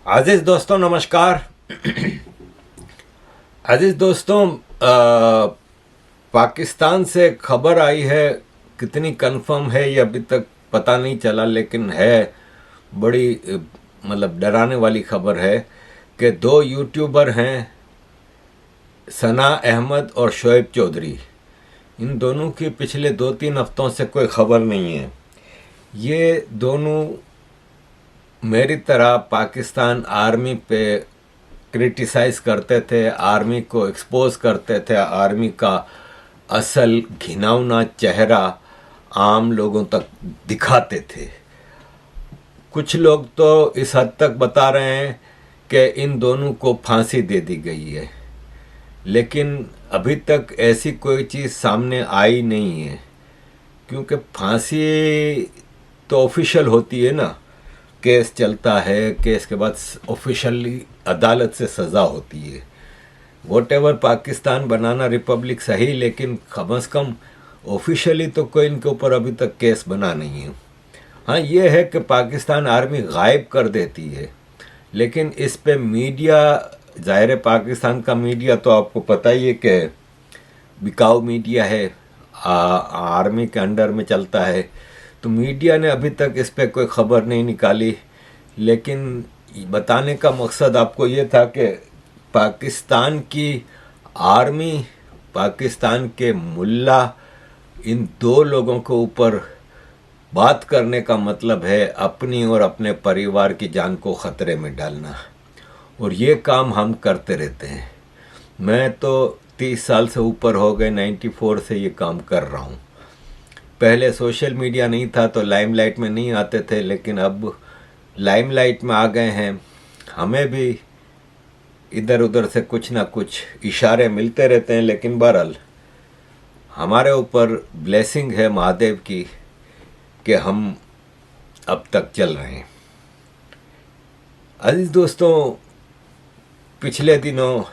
अजीज दोस्तों नमस्कार। अजीज दोस्तों, पाकिस्तान से खबर आई है, कितनी कंफर्म है ये अभी तक पता नहीं चला, लेकिन है बड़ी मतलब डराने वाली खबर है कि दो यूट्यूबर हैं, सना अहमद और शोएब चौधरी। इन दोनों की पिछले 2-3 हफ्तों से कोई खबर नहीं है। ये दोनों मेरी तरह पाकिस्तान आर्मी पे क्रिटिसाइज करते थे, आर्मी को एक्सपोज करते थे, आर्मी का असल घिनौना चेहरा आम लोगों तक दिखाते थे। कुछ लोग तो इस हद तक बता रहे हैं कि इन दोनों को फांसी दे दी गई है, लेकिन अभी तक ऐसी कोई चीज़ सामने आई नहीं है, क्योंकि फांसी तो ऑफिशियल होती है ना, केस चलता है, केस के बाद ऑफिशियली अदालत से सज़ा होती है। What ever Pakistan banana Republic सही, लेकिन कम से कम ऑफिशियली तो कोई इनके ऊपर अभी तक केस बना नहीं है। हाँ, ये है कि पाकिस्तान आर्मी गायब कर देती है, लेकिन इस पे मीडिया, ज़ाहिर है पाकिस्तान का मीडिया तो आपको पता ही है कि बिकाऊ मीडिया है, आर्मी के अंडर में चलता है, तो मीडिया ने अभी तक इस पर कोई खबर नहीं निकाली। लेकिन बताने का मकसद आपको ये था कि पाकिस्तान की आर्मी, पाकिस्तान के मुल्ला, इन दो लोगों के ऊपर बात करने का मतलब है अपनी और अपने परिवार की जान को ख़तरे में डालना, और ये काम हम करते रहते हैं। मैं तो 30 साल से ऊपर हो गए, 94 से ये काम कर रहा हूँ। पहले सोशल मीडिया नहीं था तो लाइमलाइट में नहीं आते थे, लेकिन अब लाइमलाइट में आ गए हैं। हमें भी इधर उधर से कुछ ना कुछ इशारे मिलते रहते हैं, लेकिन बहरहाल हमारे ऊपर ब्लेसिंग है महादेव की कि हम अब तक चल रहे हैं। अजीज दोस्तों, पिछले दिनों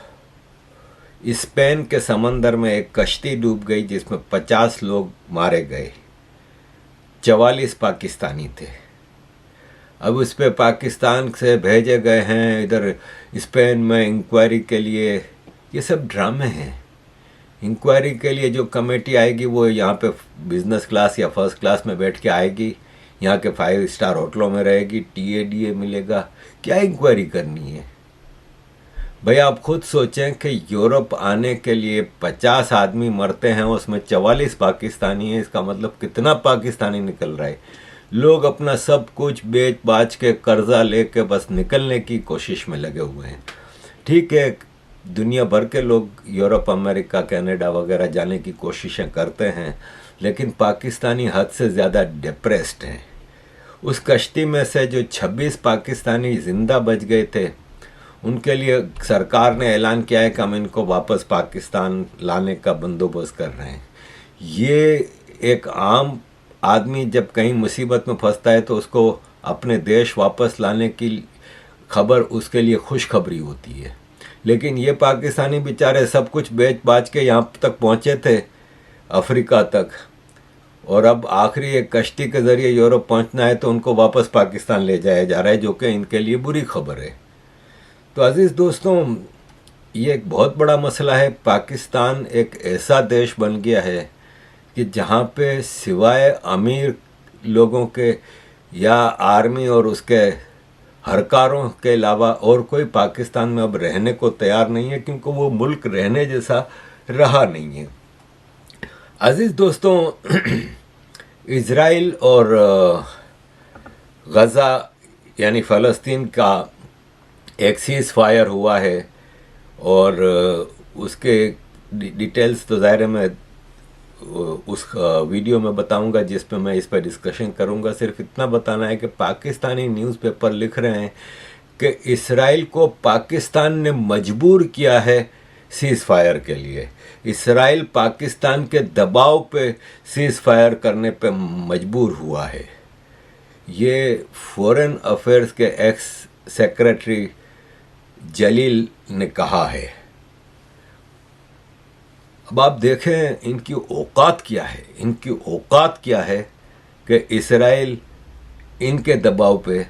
स्पेन के समंदर में एक कश्ती डूब गई जिसमें 50 लोग मारे गए, 44 पाकिस्तानी थे। अब उस पर पाकिस्तान से भेजे गए हैं इधर स्पेन में इंक्वायरी के लिए। ये सब ड्रामे हैं। इंक्वायरी के लिए जो कमेटी आएगी वो यहाँ पे बिजनेस क्लास या फर्स्ट क्लास में बैठ के आएगी, यहाँ के 5 स्टार होटलों में रहेगी, टीएडीए मिलेगा। क्या इंक्वायरी करनी है भाई? आप खुद सोचें कि यूरोप आने के लिए 50 आदमी मरते हैं, उसमें 44 पाकिस्तानी हैं। इसका मतलब कितना पाकिस्तानी निकल रहा है। लोग अपना सब कुछ बेच बाच के कर्जा लेके बस निकलने की कोशिश में लगे हुए हैं। ठीक है, दुनिया भर के लोग यूरोप, अमेरिका, कनाडा वगैरह जाने की कोशिशें करते हैं, लेकिन पाकिस्तानी हद से ज़्यादा डिप्रेस्ड हैं। उस कश्ती में से जो 26 पाकिस्तानी ज़िंदा बच गए थे, उनके लिए सरकार ने ऐलान किया है कि हम इनको वापस पाकिस्तान लाने का बंदोबस्त कर रहे हैं। ये एक आम आदमी जब कहीं मुसीबत में फंसता है तो उसको अपने देश वापस लाने की खबर उसके लिए खुशखबरी होती है, लेकिन ये पाकिस्तानी बेचारे सब कुछ बेच बाच के यहाँ तक पहुँचे थे, अफ्रीका तक, और अब आखिरी एक कश्ती के ज़रिए यूरोप पहुँचना है तो उनको वापस पाकिस्तान ले जाया जा रहा है, जो कि इनके लिए बुरी खबर है। तो अजीज़ दोस्तों, ये एक बहुत बड़ा मसला है। पाकिस्तान एक ऐसा देश बन गया है कि जहाँ पे सिवाय अमीर लोगों के या आर्मी और उसके हरकारों के अलावा और कोई पाकिस्तान में अब रहने को तैयार नहीं है, क्योंकि वो मुल्क रहने जैसा रहा नहीं है। अजीज़ दोस्तों, इज़राइल और गज़ा यानी फ़लस्तीन का एक सीज़ फायर हुआ है, और उसके डिटेल्स तो ज़ाहिर है मैं उस वीडियो में बताऊंगा जिस पे मैं इस पर डिस्कशन करूंगा। सिर्फ इतना बताना है कि पाकिस्तानी न्यूज़पेपर लिख रहे हैं कि इसराइल को पाकिस्तान ने मजबूर किया है सीज़ फायर के लिए। इसराइल पाकिस्तान के दबाव पे सीज़ फायर करने पे मजबूर हुआ है। ये फॉरेन अफेयर्स के एक्स सेक्रेटरी जलील ने कहा है। अब आप देखें इनकी औकात क्या है। इनकी औकात क्या है कि इसराइल इनके दबाव पे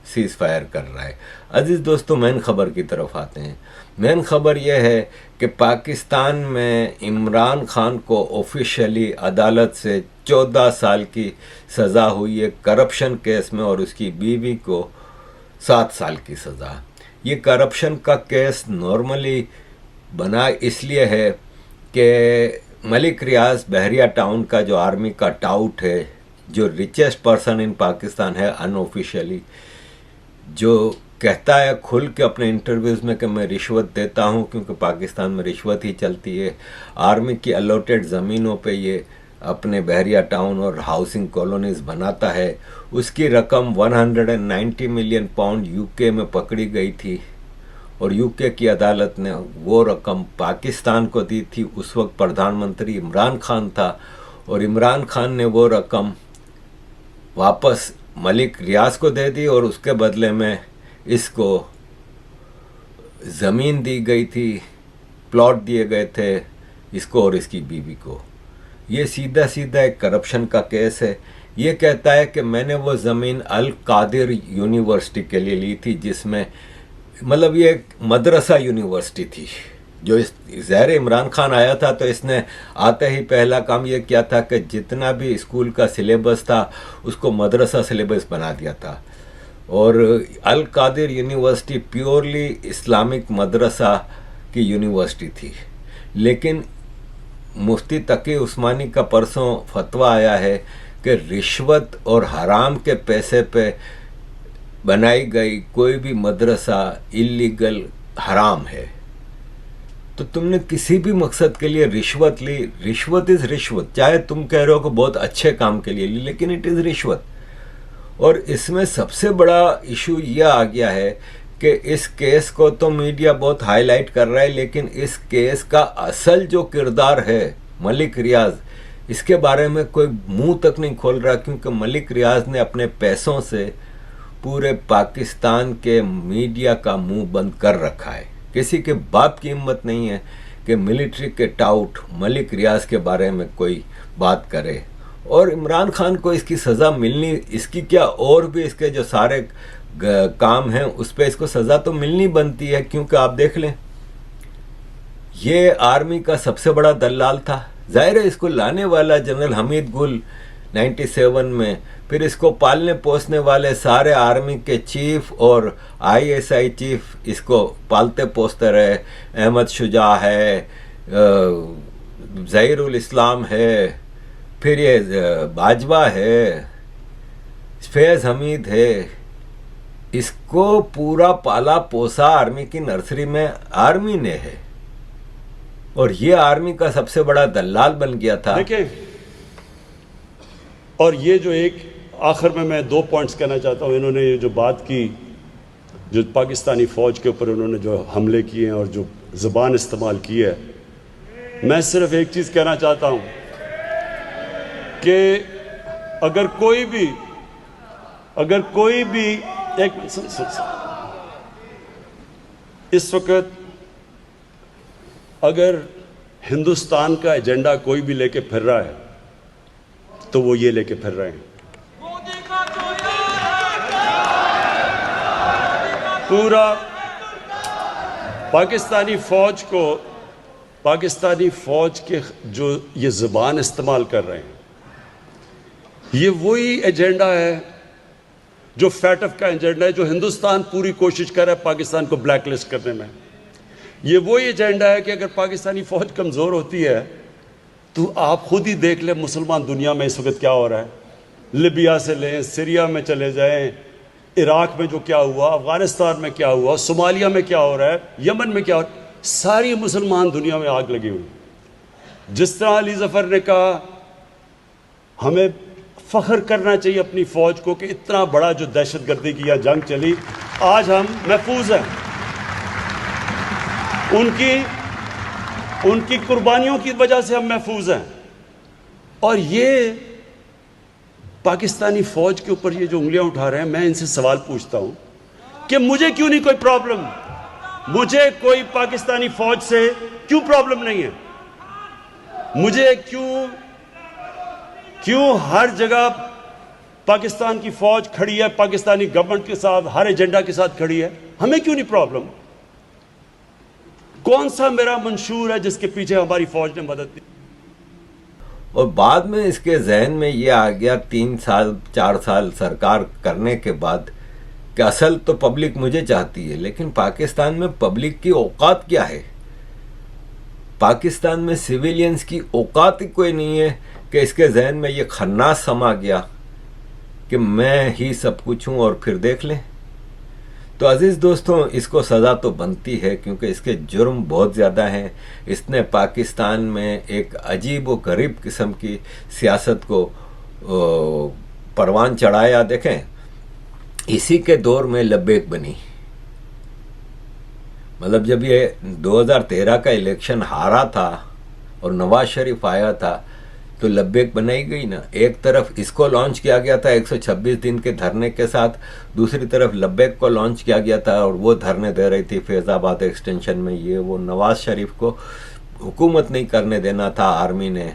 सीज फायर कर रहा है। अजीज दोस्तों, मेन खबर की तरफ आते हैं। मेन खबर यह है कि पाकिस्तान में इमरान खान को ऑफिशियली अदालत से 14 साल की सज़ा हुई है करप्शन केस में, और उसकी बीवी को 7 साल की सज़ा। ये करप्शन का केस नॉर्मली बना इसलिए है कि मलिक रियाज बहरिया टाउन का जो आर्मी का टाउट है, जो रिचेस्ट पर्सन इन पाकिस्तान है अनऑफिशियली, जो कहता है खुल के अपने इंटरव्यूज़ में कि मैं रिश्वत देता हूं क्योंकि पाकिस्तान में रिश्वत ही चलती है। आर्मी की अलॉटेड ज़मीनों पे ये अपने बहरिया टाउन और हाउसिंग कॉलोनीज़ बनाता है। उसकी रकम 190 मिलियन पाउंड यूके में पकड़ी गई थी, और यूके की अदालत ने वो रकम पाकिस्तान को दी थी। उस वक्त प्रधानमंत्री इमरान खान था, और इमरान खान ने वो रकम वापस मलिक रियाज को दे दी, और उसके बदले में इसको ज़मीन दी गई थी, प्लॉट दिए गए थे इसको और इसकी बीवी को। ये सीधा सीधा एक करप्शन का केस है। ये कहता है कि मैंने वो ज़मीन अल कादिर यूनिवर्सिटी के लिए ली थी, जिसमें मतलब ये एक मदरसा यूनिवर्सिटी थी। जो इस ज़ाहिर इमरान खान आया था तो इसने आते ही पहला काम ये किया था कि जितना भी स्कूल का सिलेबस था उसको मदरसा सिलेबस बना दिया था। और अल कादिर यूनिवर्सिटी प्योरली इस्लामिक मदरसा की यूनिवर्सिटी थी। लेकिन मुफ्ती तकी उस्मानी का परसों फतवा आया है कि रिश्वत और हराम के पैसे पे बनाई गई कोई भी मदरसा इल्लीगल हराम है। तो तुमने किसी भी मकसद के लिए रिश्वत ली, रिश्वत इज़ रिश्वत, चाहे तुम कह रहे हो कि बहुत अच्छे काम के लिए ली, लेकिन इट इज़ रिश्वत। और इसमें सबसे बड़ा इशू यह आ गया है कि इस केस को तो मीडिया बहुत हाईलाइट कर रहा है, लेकिन इस केस का असल जो किरदार है मलिक रियाज, इसके बारे में कोई मुंह तक नहीं खोल रहा, क्योंकि मलिक रियाज ने अपने पैसों से पूरे पाकिस्तान के मीडिया का मुंह बंद कर रखा है। किसी के बाप की हिम्मत नहीं है कि मिलिट्री के टाउट मलिक रियाज के बारे में कोई बात करे। और इमरान खान को इसकी सज़ा मिलनी, इसकी क्या और भी इसके जो सारे काम हैं उस पर इसको सज़ा तो मिलनी बनती है। क्योंकि आप देख लें, ये आर्मी का सबसे बड़ा दलाल था। जाहिर है इसको लाने वाला जनरल हमीद गुल 97 में, फिर इसको पालने पोसने वाले सारे आर्मी के चीफ और ISI चीफ इसको पालते पोसते रहे। अहमद शुजा है, ज़हीरुल इस्लाम है, फिर ये बाजवा है, फैज़ हमीद है। इसको पूरा पाला पोसा आर्मी की नर्सरी में आर्मी ने है, और ये आर्मी का सबसे बड़ा दलाल बन गया था। देखिए, और ये जो एक आखिर में मैं 2 पॉइंट्स कहना चाहता हूँ। इन्होंने ये जो बात की, जो पाकिस्तानी फ़ौज के ऊपर उन्होंने जो हमले किए हैं और जो ज़बान इस्तेमाल की है, मैं सिर्फ एक चीज़ कहना चाहता हूँ कि अगर कोई भी एक इस वक्त अगर हिंदुस्तान का एजेंडा कोई भी लेके फिर रहा है तो वो ये लेके फिर रहे हैं। पूरा पाकिस्तानी फ़ौज के जो ये ज़बान इस्तेमाल कर रहे हैं, ये वही एजेंडा है जो फैटफ का एजेंडा है, जो हिंदुस्तान पूरी कोशिश कर रहा है पाकिस्तान को ब्लैकलिस्ट करने में। ये वही एजेंडा है कि अगर पाकिस्तानी फ़ौज कमज़ोर होती है तो आप खुद ही देख लें मुसलमान दुनिया में इस वक्त क्या हो रहा है। लिबिया से लें, सीरिया में चले जाएं, इराक में जो क्या हुआ, अफ़गानिस्तान में क्या हुआ, सोमालिया में क्या हो रहा है, यमन में क्या हो रहा है, सारी मुसलमान दुनिया में आग लगी हुई। जिस तरह अली ज़फ़र ने कहा, हमें फ़ख्र करना चाहिए अपनी फ़ौज को कि इतना बड़ा जो दहशतगर्दी की या जंग चली, आज हम महफूज हैं। उनकी कुर्बानियों की वजह से हम महफूज हैं। और ये पाकिस्तानी फ़ौज के ऊपर ये जो उंगलियां उठा रहे हैं, मैं इनसे सवाल पूछता हूं कि मुझे क्यों नहीं कोई प्रॉब्लम, मुझे कोई पाकिस्तानी फ़ौज से क्यों प्रॉब्लम नहीं है, मुझे क्यों हर जगह पाकिस्तान की फौज खड़ी है, पाकिस्तानी गवर्नमेंट के साथ, हर एजेंडा के साथ खड़ी है, हमें क्यों नहीं प्रॉब्लम? कौन सा मेरा मंशूर है जिसके पीछे हमारी फौज ने मदद दी? और बाद में इसके जहन में ये आ गया 3 साल 4 साल सरकार करने के बाद कि असल तो पब्लिक मुझे चाहती है, लेकिन पाकिस्तान में पब्लिक की औकात क्या है? पाकिस्तान में सिविलियंस की औकात ही कोई नहीं है कि इसके जहन में ये खन्नास समा गया कि मैं ही सब कुछ हूँ और फिर देख लें। तो अजीज़ दोस्तों, इसको सज़ा तो बनती है क्योंकि इसके जुर्म बहुत ज़्यादा हैं। इसने पाकिस्तान में एक अजीब व गरीब किस्म की सियासत को परवान चढ़ाया। देखें, इसी के दौर में लब्बैक बनी। मतलब जब ये 2013 का इलेक्शन हारा था और नवाज शरीफ आया था तो लब्बैक बनाई गई ना। एक तरफ इसको लॉन्च किया गया था 126 दिन के धरने के साथ, दूसरी तरफ लब्बैक को लॉन्च किया गया था और वो धरने दे रही थी फैज़ाबाद एक्सटेंशन में। ये वो नवाज शरीफ को हुकूमत नहीं करने देना था आर्मी ने।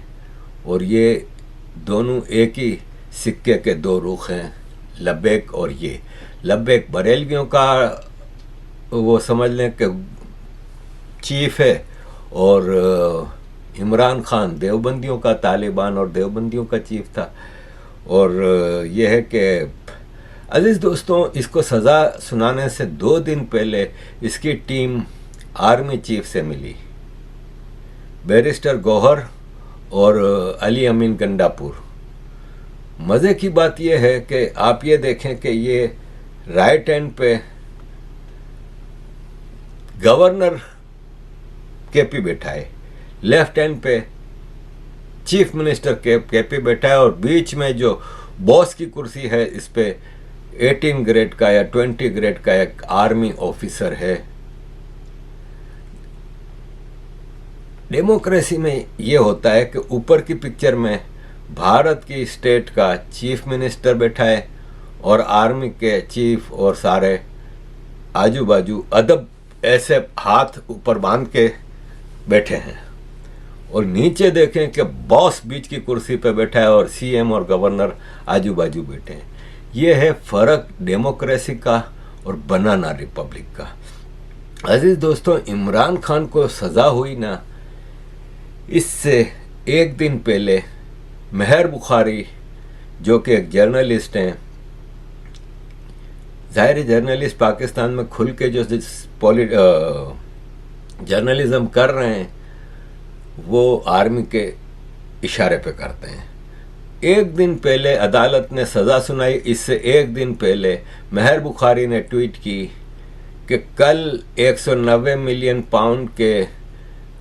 और ये दोनों एक ही सिक्के के दो रुख हैं, लब्बैक और ये। लब्बैक बरेलवियों का वो समझ लें कि चीफ है और इमरान खान देवबंदियों का, तालिबान और देवबंदियों का चीफ था। और यह है कि अजीज़ दोस्तों, इसको सज़ा सुनाने से 2 दिन पहले इसकी टीम आर्मी चीफ से मिली, बैरिस्टर गौहर और अली अमीन गंडापुर। मज़े की बात यह है कि आप ये देखें कि ये राइट हैंड पे गवर्नर केपी बैठा है, लेफ्ट हैंड पे चीफ मिनिस्टर केपी बैठा है, और बीच में जो बॉस की कुर्सी है इस पे 18 ग्रेड का या 20 ग्रेड का एक आर्मी ऑफिसर है। डेमोक्रेसी में ये होता है कि ऊपर की पिक्चर में भारत की स्टेट का चीफ मिनिस्टर बैठा है और आर्मी के चीफ और सारे आजू बाजू अदब ऐसे हाथ ऊपर बांध के बैठे हैं, और नीचे देखें कि बॉस बीच की कुर्सी पे बैठा है और सीएम और गवर्नर आजू बाजू बैठे हैं। ये है फ़र्क डेमोक्रेसी का और बनाना रिपब्लिक का। अजीज़ दोस्तों, इमरान खान को सज़ा हुई ना, इससे एक दिन पहले महर बुखारी जो कि एक जर्नलिस्ट हैं, ज़ाहिर जर्नलिस्ट पाकिस्तान में खुल के जो जर्नलिज्म कर रहे हैं वो आर्मी के इशारे पे करते हैं। एक दिन पहले अदालत ने सज़ा सुनाई। इससे एक दिन पहले महर बुखारी ने ट्वीट की कि कल 190 मिलियन पाउंड के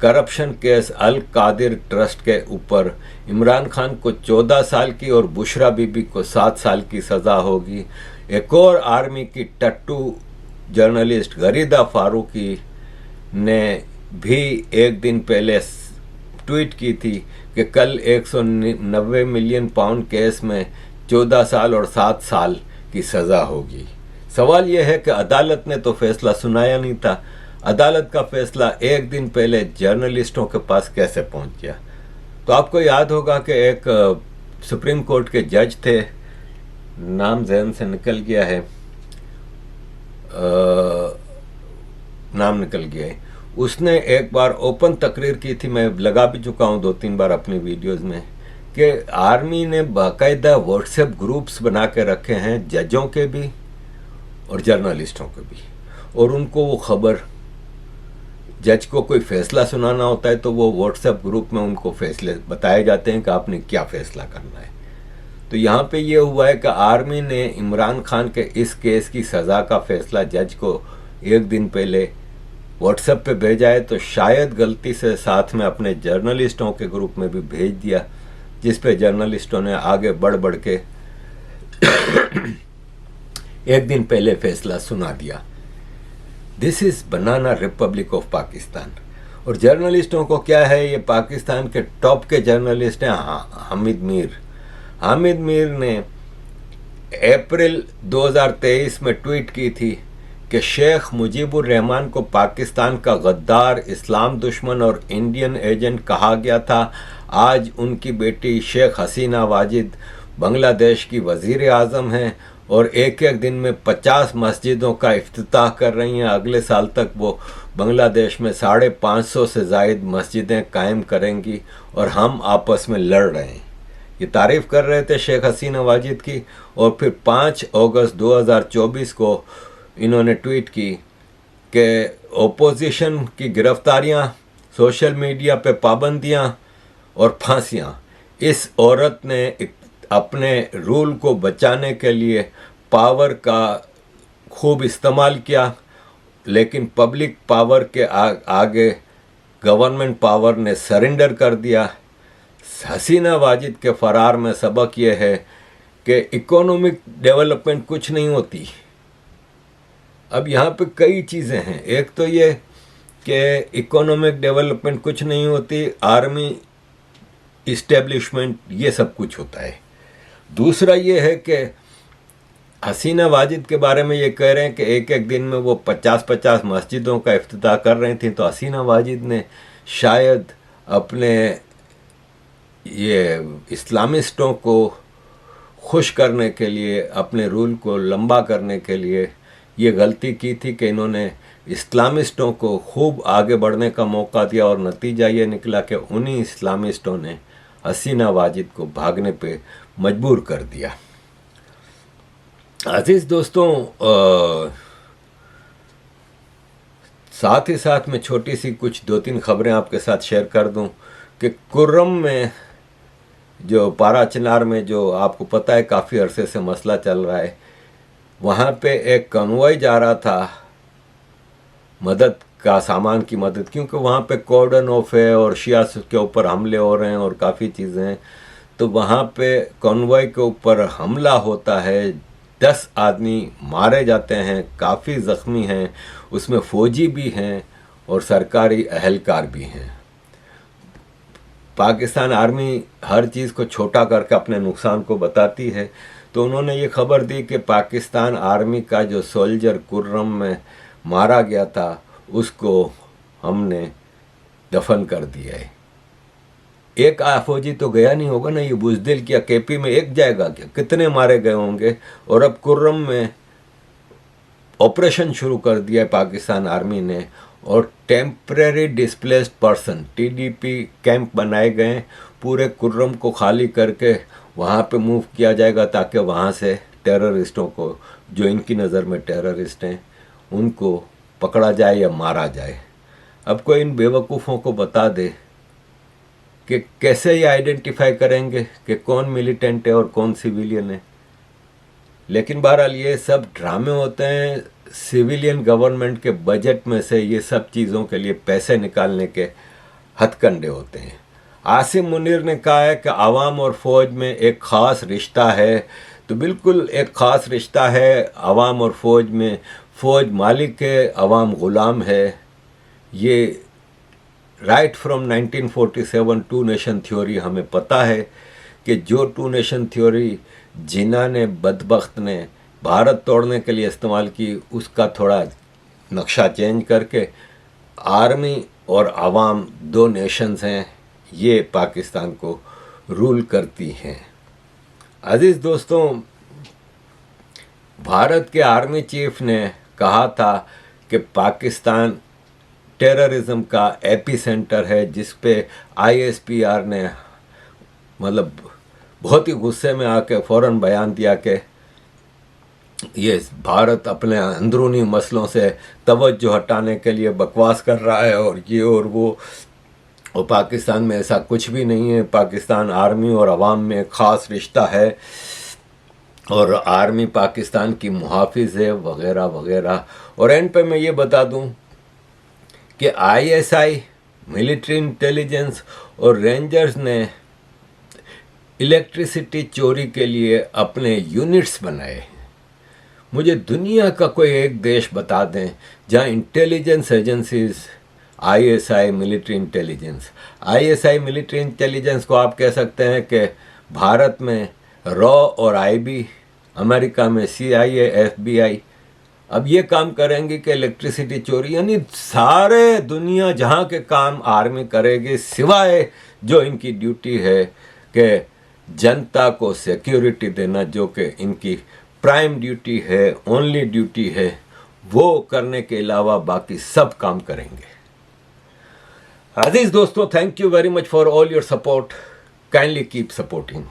करप्शन केस अल कादिर ट्रस्ट के ऊपर इमरान खान को 14 साल की और बुशरा बीबी को 7 साल की सज़ा होगी। एक और आर्मी की टट्टू जर्नलिस्ट गरीदा फारूकी ने भी एक दिन पहले ट्वीट की थी कि कल 190 मिलियन पाउंड केस में 14 साल और 7 साल की सज़ा होगी। सवाल यह है कि अदालत ने तो फैसला सुनाया नहीं था। अदालत का फैसला एक दिन पहले जर्नलिस्टों के पास कैसे पहुंच गया? तो आपको याद होगा कि एक सुप्रीम कोर्ट के जज थे, नाम जहन से निकल गया है, नाम निकल गया है। उसने एक बार ओपन तकरीर की थी, मैं लगा भी चुका हूँ 2-3 बार अपनी वीडियोस में, कि आर्मी ने बाकायदा व्हाट्सएप ग्रुप्स बना के रखे हैं जजों के भी और जर्नलिस्टों के भी, और उनको वो खबर, जज को कोई फैसला सुनाना होता है तो वो व्हाट्सएप ग्रुप में उनको फैसले बताए जाते हैं कि आपने क्या फैसला करना है। तो यहाँ पे ये हुआ है कि आर्मी ने इमरान खान के इस केस की सज़ा का फैसला जज को एक दिन पहले व्हाट्सएप पे भेजा है, तो शायद गलती से साथ में अपने जर्नलिस्टों के ग्रुप में भी भेज दिया, जिस पे जर्नलिस्टों ने आगे बढ़ बढ़ के एक दिन पहले फैसला सुना दिया। This is banana Republic of Pakistan. और जर्नलिस्टों को क्या है, ये पाकिस्तान के टॉप के जर्नलिस्ट हैं हामिद मीर। हामिद मीर ने अप्रैल 2023 में ट्वीट की थी कि शेख मुजीबुर रहमान को पाकिस्तान का गद्दार, इस्लाम दुश्मन और इंडियन एजेंट कहा गया था। आज उनकी बेटी शेख हसीना वाजिद बांग्लादेश की वज़ीर आज़म हैं और एक एक दिन में 50 मस्जिदों का इफ्तिताह कर रही हैं। अगले साल तक वो बांग्लादेश में 550 से ज़ायद मस्जिदें कायम करेंगी और हम आपस में लड़ रहे हैं। ये तारीफ़ कर रहे थे शेख हसीना वाजिद की। और फिर 5 अगस्त 2024 को इन्होंने ट्वीट की कि ओपोजिशन की गिरफ्तारियां, सोशल मीडिया पे पाबंदियां और फांसियां, इस औरत ने अपने रूल को बचाने के लिए पावर का खूब इस्तेमाल किया, लेकिन पब्लिक पावर के आगे गवर्नमेंट पावर ने सरेंडर कर दिया। हसीना वाजिद के फरार में सबक यह है कि इकोनॉमिक डेवलपमेंट कुछ नहीं होती। अब यहाँ पे कई चीज़ें हैं। एक तो ये कि इकोनॉमिक डेवलपमेंट कुछ नहीं होती, आर्मी इस्टेब्लिशमेंट ये सब कुछ होता है। दूसरा ये है कि हसीना वाजिद के बारे में ये कह रहे हैं कि एक एक दिन में वो 50-50 मस्जिदों का इफ्तिताह कर रही थी। तो हसीना वाजिद ने शायद अपने ये इस्लामिस्टों को खुश करने के लिए, अपने रूल को लंबा करने के लिए ये गलती की थी कि इन्होंने इस्लामिस्टों को खूब आगे बढ़ने का मौका दिया और नतीजा ये निकला कि उन्हीं इस्लामिस्टों ने हसीना वाजिद को भागने पे मजबूर कर दिया। अजीज़ दोस्तों, साथ ही साथ मैं छोटी सी कुछ 2-3 खबरें आपके साथ शेयर कर दूं कि कुर्रम में जो पारा चिनार में जो आपको पता है काफ़ी अरसे से मसला चल रहा है, वहाँ पे एक कन्वॉय जा रहा था मदद का, सामान की मदद, क्योंकि वहाँ पे कॉर्डन ऑफ है और शिया के ऊपर हमले हो रहे हैं और काफ़ी चीज़ें हैं। तो वहाँ पे कन्वॉय के ऊपर हमला होता है, 10 आदमी मारे जाते हैं, काफ़ी ज़ख्मी हैं, उसमें फ़ौजी भी हैं और सरकारी अहलकार भी हैं। पाकिस्तान आर्मी हर चीज़ को छोटा करके अपने नुकसान को बताती है। तो उन्होंने ये खबर दी कि पाकिस्तान आर्मी का जो सोल्जर कुर्रम में मारा गया था उसको हमने दफन कर दिया है। एक फौजी तो गया नहीं होगा ना, ये बुज़दिल क्या केपी में एक जाएगा क्या? कितने मारे गए होंगे। और अब कुर्रम में ऑपरेशन शुरू कर दिया है पाकिस्तान आर्मी ने और temporary displaced person TDP camp बनाए गए। पूरे कुर्रम को खाली करके वहाँ पे मूव किया जाएगा ताकि वहाँ से टेररिस्टों को, जो इनकी नज़र में टेररिस्ट हैं, उनको पकड़ा जाए या मारा जाए। अब कोई इन बेवकूफ़ों को बता दे कि कैसे ये आइडेंटिफाई करेंगे कि कौन मिलिटेंट है और कौन सिविलियन है। लेकिन बहरहाल ये सब ड्रामे होते हैं। सिविलियन गवर्नमेंट के बजट में से ये सब चीज़ों के लिए पैसे निकालने के हथकंडे होते हैं। आसिम मुनीर ने कहा है कि आवाम और फ़ौज में एक ख़ास रिश्ता है। तो बिल्कुल एक ख़ास रिश्ता है आवाम और फ़ौज में। फ़ौज मालिक है, आवाम ग़ुलाम है। ये right from 1947 two nation theory हमें पता है कि जो टू नेशन थ्योरी जिन्ना ने, बदबख्त ने भारत तोड़ने के लिए इस्तेमाल की, उसका थोड़ा नक्शा चेंज करके आर्मी और आवाम 2 नेशंस हैं, ये पाकिस्तान को रूल करती हैं। अजीज़ दोस्तों, भारत के आर्मी चीफ ने कहा था कि पाकिस्तान टेररिज्म का एपी सेंटर है, जिस पे ISPR ने मतलब बहुत ही गुस्से में आके फ़ौरन बयान दिया कि ये भारत अपने अंदरूनी मसलों से तवज्जो हटाने के लिए बकवास कर रहा है और ये और वो, और पाकिस्तान में ऐसा कुछ भी नहीं है। पाकिस्तान आर्मी और अवाम में ख़ास रिश्ता है और आर्मी पाकिस्तान की मुहाफिज है, वगैरह वगैरह। और एंड पे मैं ये बता दूं कि ISI, मिलिट्री इंटेलिजेंस और रेंजर्स ने इलेक्ट्रिसिटी चोरी के लिए अपने यूनिट्स बनाए। मुझे दुनिया का कोई एक देश बता दें जहां intelligence agencies, ISI military intelligence को आप कह सकते हैं कि भारत में रॉ और IB, अमेरिका में CIA, FBI, अब ये काम करेंगे कि इलेक्ट्रिसिटी चोरी, यानी सारे दुनिया जहाँ के काम आर्मी करेगी, सिवाय जो इनकी ड्यूटी है कि जनता को सिक्योरिटी देना, जो कि इनकी प्राइम ड्यूटी है, ओनली ड्यूटी है, वो करने के अलावा बाकी सब काम करेंगे। अजीज दोस्तों, thank you very much for all your support. Kindly keep supporting.